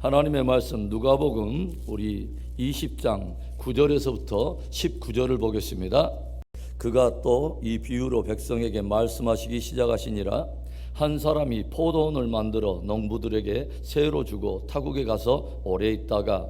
하나님의 말씀 누가복음 우리 20장 9절에서부터 19절을 보겠습니다. 그가 또 이 비유로 백성에게 말씀하시기 시작하시니라. 한 사람이 포도원을 만들어 농부들에게 세로 주고 타국에 가서 오래 있다가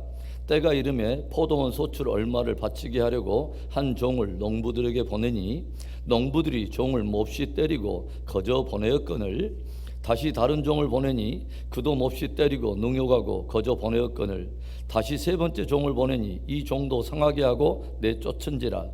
때가 이름에 포도원 소출 얼마를 바치게 하려고 한 종을 농부들에게 보내니 농부들이 종을 몹시 때리고 거저 보내었거늘 다시 다른 종을 보내니 그도 몹시 때리고 능욕하고 거저 보내었거늘 다시 세 번째 종을 보내니 이 종도 상하게 하고 내쫓은지라.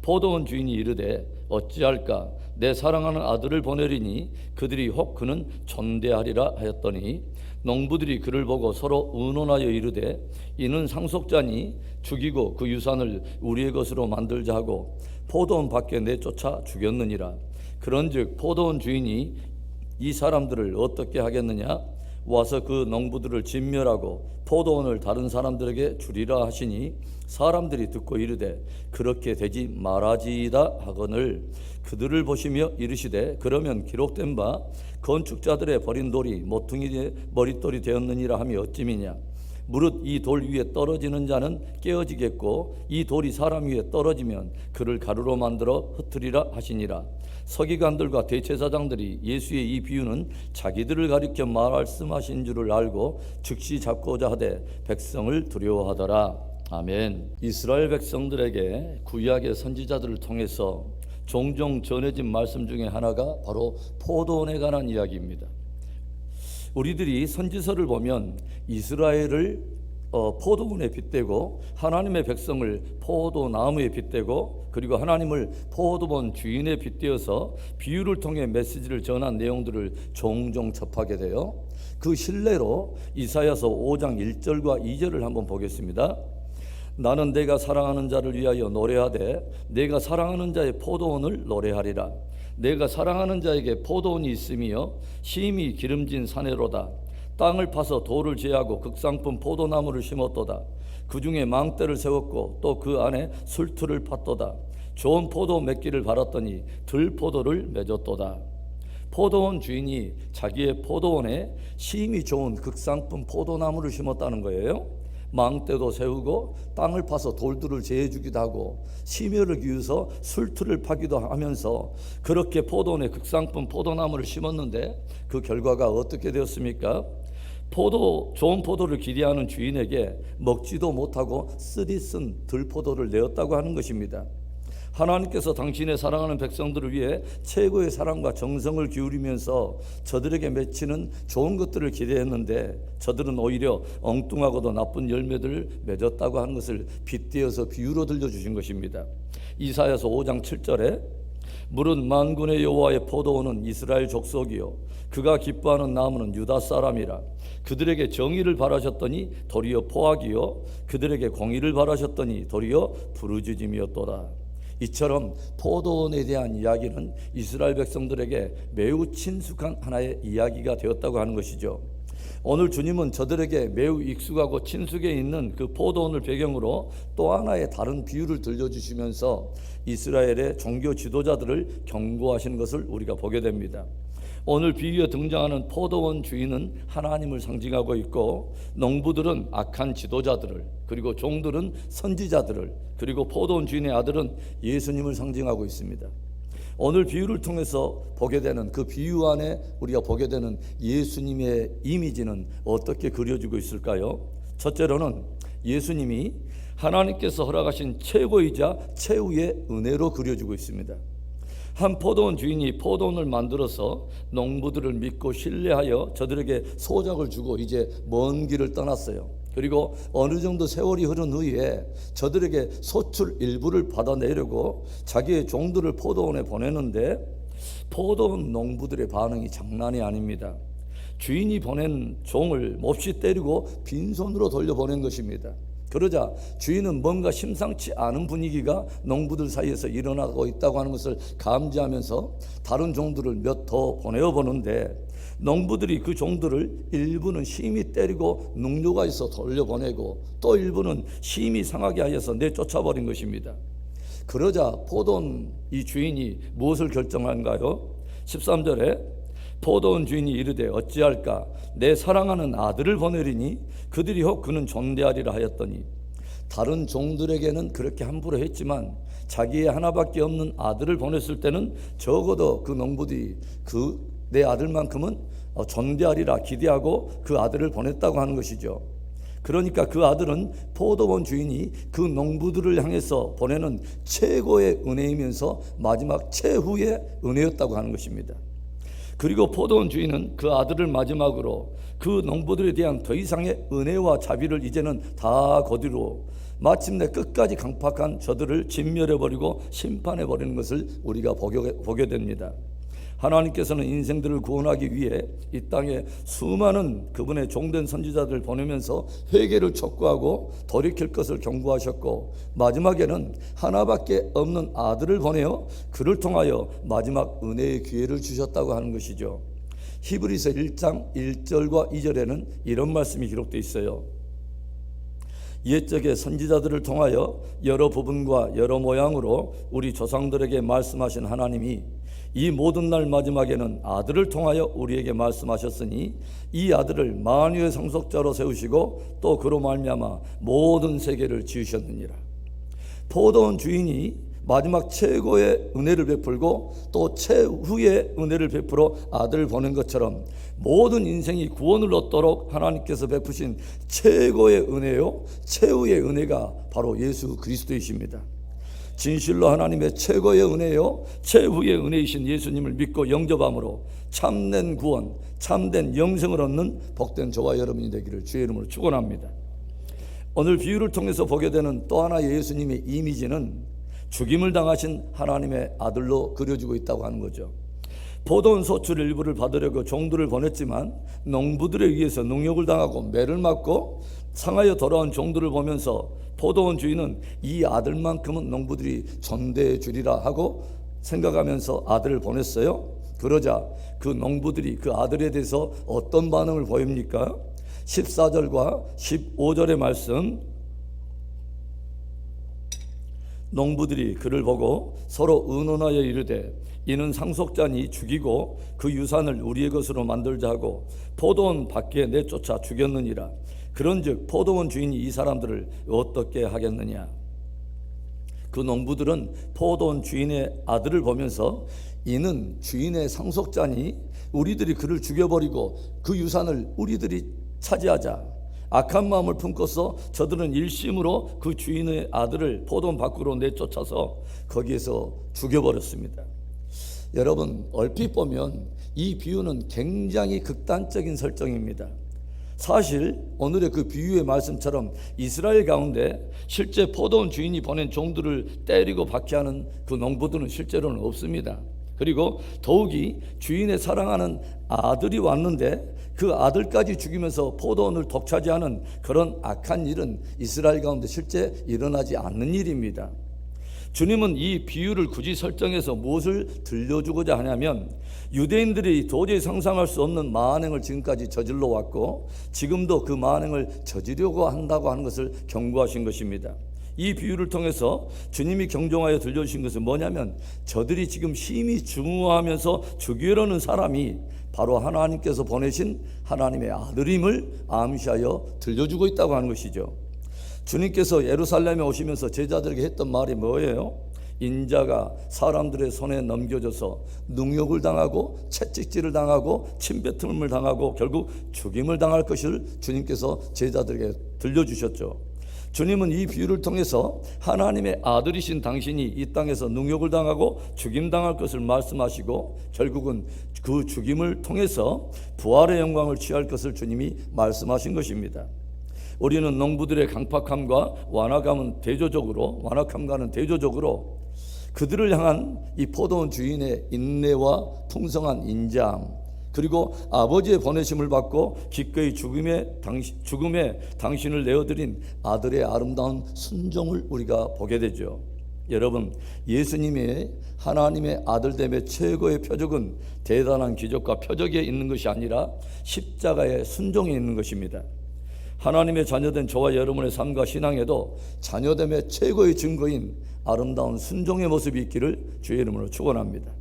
포도원 주인이 이르되 어찌할까? 내 사랑하는 아들을 보내리니 그들이 혹 그는 존대하리라 하였더니 농부들이 그를 보고 서로 의논하여 이르되 이는 상속자니 죽이고 그 유산을 우리의 것으로 만들자 하고 포도원 밖에 내쫓아 죽였느니라. 그런즉 포도원 주인이 이 사람들을 어떻게 하겠느냐? 와서 그 농부들을 진멸하고 포도원을 다른 사람들에게 주리라 하시니 사람들이 듣고 이르되 그렇게 되지 말아지이다 하거늘 그들을 보시며 이르시되 그러면 기록된 바 건축자들의 버린 돌이 모퉁이의 머릿돌이 되었느니라 하며 어찌미냐? 무릇 이 돌 위에 떨어지는 자는 깨어지겠고 이 돌이 사람 위에 떨어지면 그를 가루로 만들어 흩으리라 하시니라. 서기관들과 대제사장들이 예수의 이 비유는 자기들을 가리켜 말씀하신 줄을 알고 즉시 잡고자 하되 백성을 두려워하더라. 아멘. 이스라엘 백성들에게 구약의 선지자들을 통해서 종종 전해진 말씀 중에 하나가 바로 포도원에 관한 이야기입니다. 우리들이 선지서를 보면 이스라엘을 포도원에 빗대고 하나님의 백성을 포도나무에 빗대고 그리고 하나님을 포도원 주인에 빗대어서 비유를 통해 메시지를 전한 내용들을 종종 접하게 돼요. 그 실례로 이사야서 5장 1절과 2절을 한번 보겠습니다. 나는 내가 사랑하는 자를 위하여 노래하되 내가 사랑하는 자의 포도원을 노래하리라. 내가 사랑하는 자에게 포도원이 있으며 심히 기름진 사내로다. 땅을 파서 돌을 제하고 극상품 포도나무를 심었도다. 그 중에 망대를 세웠고 또 그 안에 술틀을 팠도다. 좋은 포도 맺기를 바랐더니 들포도를 맺었도다. 포도원 주인이 자기의 포도원에 심히 좋은 극상품 포도나무를 심었다는 거예요. 망대도 세우고 땅을 파서 돌들을 제해주기도 하고 심혈을 기울여서 술틀을 파기도 하면서 그렇게 포도원에 극상품 포도나무를 심었는데 그 결과가 어떻게 되었습니까? 좋은 포도를 기대하는 주인에게 먹지도 못하고 쓰디쓴 들포도를 내었다고 하는 것입니다. 하나님께서 당신의 사랑하는 백성들을 위해 최고의 사랑과 정성을 기울이면서 저들에게 맺히는 좋은 것들을 기대했는데 저들은 오히려 엉뚱하고도 나쁜 열매들을 맺었다고 하는 것을 빗대어서 비유로 들려주신 것입니다. 이사야서 5장 7절에 무릇 만군의 여호와의 포도원은 이스라엘 족속이요 그가 기뻐하는 나무는 유다 사람이라. 그들에게 정의를 바라셨더니 도리어 포악이요 그들에게 공의를 바라셨더니 도리어 부르짖음이었도다. 이처럼 포도원에 대한 이야기는 이스라엘 백성들에게 매우 친숙한 하나의 이야기가 되었다고 하는 것이죠. 오늘 주님은 저들에게 매우 익숙하고 친숙해 있는 그 포도원을 배경으로 또 하나의 다른 비유를 들려주시면서 이스라엘의 종교 지도자들을 경고하시는 것을 우리가 보게 됩니다. 오늘 비유에 등장하는 포도원 주인은 하나님을 상징하고 있고 농부들은 악한 지도자들을 그리고 종들은 선지자들을 그리고 포도원 주인의 아들은 예수님을 상징하고 있습니다. 오늘 비유를 통해서 보게 되는 그 비유 안에 우리가 보게 되는 예수님의 이미지는 어떻게 그려지고 있을까요? 첫째로는 예수님이 하나님께서 허락하신 최고이자 최후의 은혜로 그려지고 있습니다. 한 포도원 주인이 포도원을 만들어서 농부들을 믿고 신뢰하여 저들에게 소작을 주고 이제 먼 길을 떠났어요. 그리고 어느 정도 세월이 흐른 후에 저들에게 소출 일부를 받아내려고 자기의 종들을 포도원에 보내는데 포도원 농부들의 반응이 장난이 아닙니다. 주인이 보낸 종을 몹시 때리고 빈손으로 돌려보낸 것입니다. 그러자 주인은 뭔가 심상치 않은 분위기가 농부들 사이에서 일어나고 있다고 하는 것을 감지하면서 다른 종들을 몇 더 보내어 보는데 농부들이 그 종들을 일부는 심히 때리고 능욕하여서 돌려보내고 또 일부는 심히 상하게 하여서 내쫓아버린 것입니다. 그러자 포도원 이 주인이 무엇을 결정한가요? 13절에 포도원 주인이 이르되 어찌할까? 내 사랑하는 아들을 보내리니 그들이 혹 그는 존대하리라 하였더니, 다른 종들에게는 그렇게 함부로 했지만 자기의 하나밖에 없는 아들을 보냈을 때는 적어도 그 농부들이 그 내 아들만큼은 존대하리라 기대하고 그 아들을 보냈다고 하는 것이죠. 그러니까 그 아들은 포도원 주인이 그 농부들을 향해서 보내는 최고의 은혜이면서 마지막 최후의 은혜였다고 하는 것입니다. 그리고 포도원 주인은 그 아들을 마지막으로 그 농부들에 대한 더 이상의 은혜와 자비를 이제는 다 거두고 마침내 끝까지 강팍한 저들을 진멸해버리고 심판해버리는 것을 우리가 보게 됩니다. 하나님께서는 인생들을 구원하기 위해 이 땅에 수많은 그분의 종된 선지자들을 보내면서 회개를 촉구하고 돌이킬 것을 경고하셨고, 마지막에는 하나밖에 없는 아들을 보내어 그를 통하여 마지막 은혜의 기회를 주셨다고 하는 것이죠. 히브리서 1장 1절과 2절에는 이런 말씀이 기록되어 있어요. 옛적의 선지자들을 통하여 여러 부분과 여러 모양으로 우리 조상들에게 말씀하신 하나님이 이 모든 날 마지막에는 아들을 통하여 우리에게 말씀하셨으니 이 아들을 만유의 상속자로 세우시고 또 그로 말미암아 모든 세계를 지으셨느니라. 포도원 주인이 마지막 최고의 은혜를 베풀고 또 최후의 은혜를 베풀어 아들을 보낸 것처럼 모든 인생이 구원을 얻도록 하나님께서 베푸신 최고의 은혜요, 최후의 은혜가 바로 예수 그리스도이십니다. 진실로 하나님의 최고의 은혜요, 최후의 은혜이신 예수님을 믿고 영접함으로 참된 구원, 참된 영생을 얻는 복된 저와 여러분이 되기를 주의 이름으로 축원합니다. 오늘 비유를 통해서 보게 되는 또 하나의 예수님의 이미지는 죽임을 당하신 하나님의 아들로 그려지고 있다고 하는 거죠. 포도원 소출 일부를 받으려고 종들을 보냈지만 농부들에 의해서 능욕을 당하고 매를 맞고 상하여 돌아온 종들을 보면서 포도원 주인은 이 아들만큼은 농부들이 존대해 주리라 하고 생각하면서 아들을 보냈어요. 그러자 그 농부들이 그 아들에 대해서 어떤 반응을 보입니까? 14절과 15절의 말씀, 농부들이 그를 보고 서로 의논하여 이르되 이는 상속자니 죽이고 그 유산을 우리의 것으로 만들자 하고 포도원 밖에 내쫓아 죽였느니라. 그런즉 포도원 주인이 이 사람들을 어떻게 하겠느냐. 그 농부들은 포도원 주인의 아들을 보면서 이는 주인의 상속자니 우리들이 그를 죽여버리고 그 유산을 우리들이 차지하자. 악한 마음을 품고서 저들은 일심으로 그 주인의 아들을 포도원 밖으로 내쫓아서 거기에서 죽여버렸습니다. 여러분, 얼핏 보면 이 비유는 굉장히 극단적인 설정입니다. 사실 오늘의 그 비유의 말씀처럼 이스라엘 가운데 실제 포도원 주인이 보낸 종들을 때리고 박해하는 그 농부들은 실제로는 없습니다. 그리고 더욱이 주인의 사랑하는 아들이 왔는데 그 아들까지 죽이면서 포도원을 독차지하는 그런 악한 일은 이스라엘 가운데 실제 일어나지 않는 일입니다. 주님은 이 비유를 굳이 설정해서 무엇을 들려주고자 하냐면 유대인들이 도저히 상상할 수 없는 만행을 지금까지 저질러 왔고 지금도 그 만행을 저지르려고 한다고 하는 것을 경고하신 것입니다. 이 비유를 통해서 주님이 경종하여 들려주신 것은 뭐냐면 저들이 지금 심히 증오하면서 죽이려는 사람이 바로 하나님께서 보내신 하나님의 아들임을 암시하여 들려주고 있다고 하는 것이죠. 주님께서 예루살렘에 오시면서 제자들에게 했던 말이 뭐예요? 인자가 사람들의 손에 넘겨져서 능욕을 당하고 채찍질을 당하고 침뱉음을 당하고 결국 죽임을 당할 것을 주님께서 제자들에게 들려주셨죠. 주님은 이 비유를 통해서 하나님의 아들이신 당신이 이 땅에서 능욕을 당하고 죽임당할 것을 말씀하시고 결국은 그 죽임을 통해서 부활의 영광을 취할 것을 주님이 말씀하신 것입니다. 우리는 농부들의 강팍함과 완악함과는 대조적으로 그들을 향한 이 포도원 주인의 인내와 풍성한 인자함, 그리고 아버지의 보내심을 받고 기꺼이 죽음에 당신을 내어드린 아들의 아름다운 순종을 우리가 보게 되죠. 여러분, 예수님의 하나님의 아들됨의 최고의 표적은 대단한 기적과 표적에 있는 것이 아니라 십자가의 순종에 있는 것입니다. 하나님의 자녀된 저와 여러분의 삶과 신앙에도 자녀됨의 최고의 증거인 아름다운 순종의 모습이 있기를 주의 이름으로 축원합니다.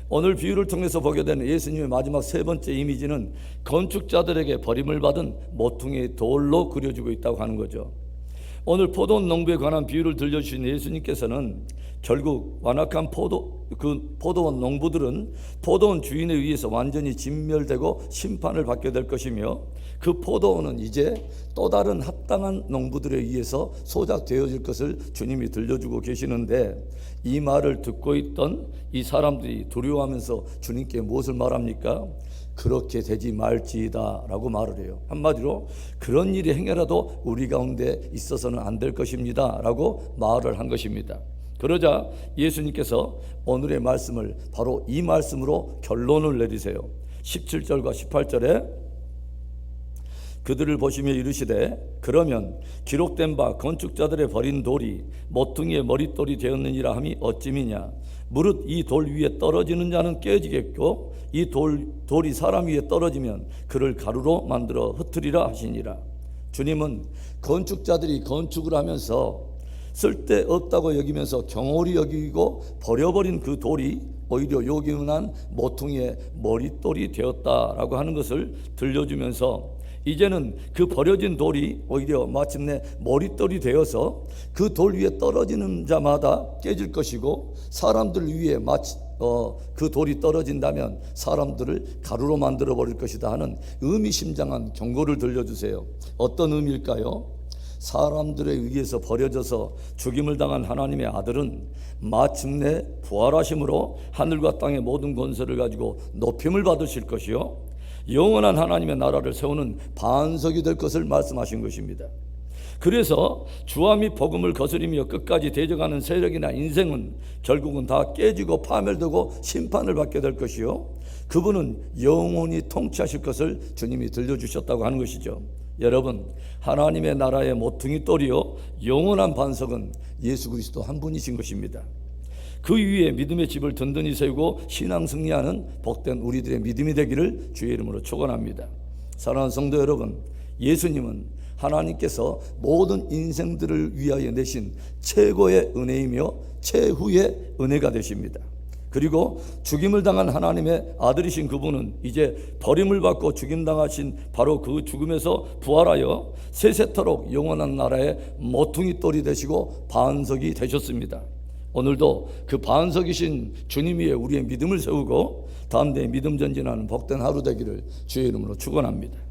오늘 비유를 통해서 보게 되는 예수님의 마지막 세 번째 이미지는 건축자들에게 버림을 받은 모퉁이의 돌로 그려지고 있다고 하는 거죠. 오늘 포도원 농부에 관한 비유를 들려주신 예수님께서는 결국 완악한 포도원 농부들은 포도원 주인에 의해서 완전히 진멸되고 심판을 받게 될 것이며, 그 포도원은 이제 또 다른 합당한 농부들에 의해서 소작되어질 것을 주님이 들려주고 계시는데, 이 말을 듣고 있던 이 사람들이 두려워하면서 주님께 무엇을 말합니까? 그렇게 되지 말지이다 라고 말을 해요. 한마디로 그런 일이 행여라도 우리 가운데 있어서는 안 될 것입니다 라고 말을 한 것입니다. 그러자 예수님께서 오늘의 말씀을 바로 이 말씀으로 결론을 내리세요. 17절과 18절에 그들을 보시며 이르시되 그러면 기록된 바 건축자들의 버린 돌이 모퉁이의 머릿돌이 되었느니라 함이 어찌미냐. 무릇 이 돌 위에 떨어지는 자는 깨지겠고 이 돌이 사람 위에 떨어지면 그를 가루로 만들어 흩으리라 하시니라. 주님은 건축자들이 건축을 하면서 쓸데없다고 여기면서 경홀히 여기고 버려버린 그 돌이 오히려 요긴한 모퉁이의 머릿돌이 되었다라고 하는 것을 들려주면서, 이제는 그 버려진 돌이 오히려 마침내 머릿돌이 되어서 그 돌 위에 떨어지는 자마다 깨질 것이고, 사람들 위에 그 돌이 떨어진다면 사람들을 가루로 만들어 버릴 것이다 하는 의미심장한 경고를 들려주세요. 어떤 의미일까요? 사람들에 의해서 버려져서 죽임을 당한 하나님의 아들은 마침내 부활하심으로 하늘과 땅의 모든 권세를 가지고 높임을 받으실 것이요 영원한 하나님의 나라를 세우는 반석이 될 것을 말씀하신 것입니다. 그래서 주와 및 복음을 거스리며 끝까지 대적하는 세력이나 인생은 결국은 다 깨지고 파멸되고 심판을 받게 될 것이요 그분은 영원히 통치하실 것을 주님이 들려주셨다고 하는 것이죠. 여러분, 하나님의 나라의 모퉁이 돌이요 영원한 반석은 예수 그리스도 한 분이신 것입니다. 그 위에 믿음의 집을 든든히 세우고 신앙 승리하는 복된 우리들의 믿음이 되기를 주의 이름으로 축원합니다. 사랑하는 성도 여러분, 예수님은 하나님께서 모든 인생들을 위하여 내신 최고의 은혜이며 최후의 은혜가 되십니다. 그리고 죽임을 당한 하나님의 아들이신 그분은 이제 버림을 받고 죽임당하신 바로 그 죽음에서 부활하여 세세토록 영원한 나라의 모퉁이 돌이 되시고 반석이 되셨습니다. 오늘도 그 반석이신 주님 위에 우리의 믿음을 세우고 다음 대에 믿음 전진하는 복된 하루 되기를 주의 이름으로 축원합니다.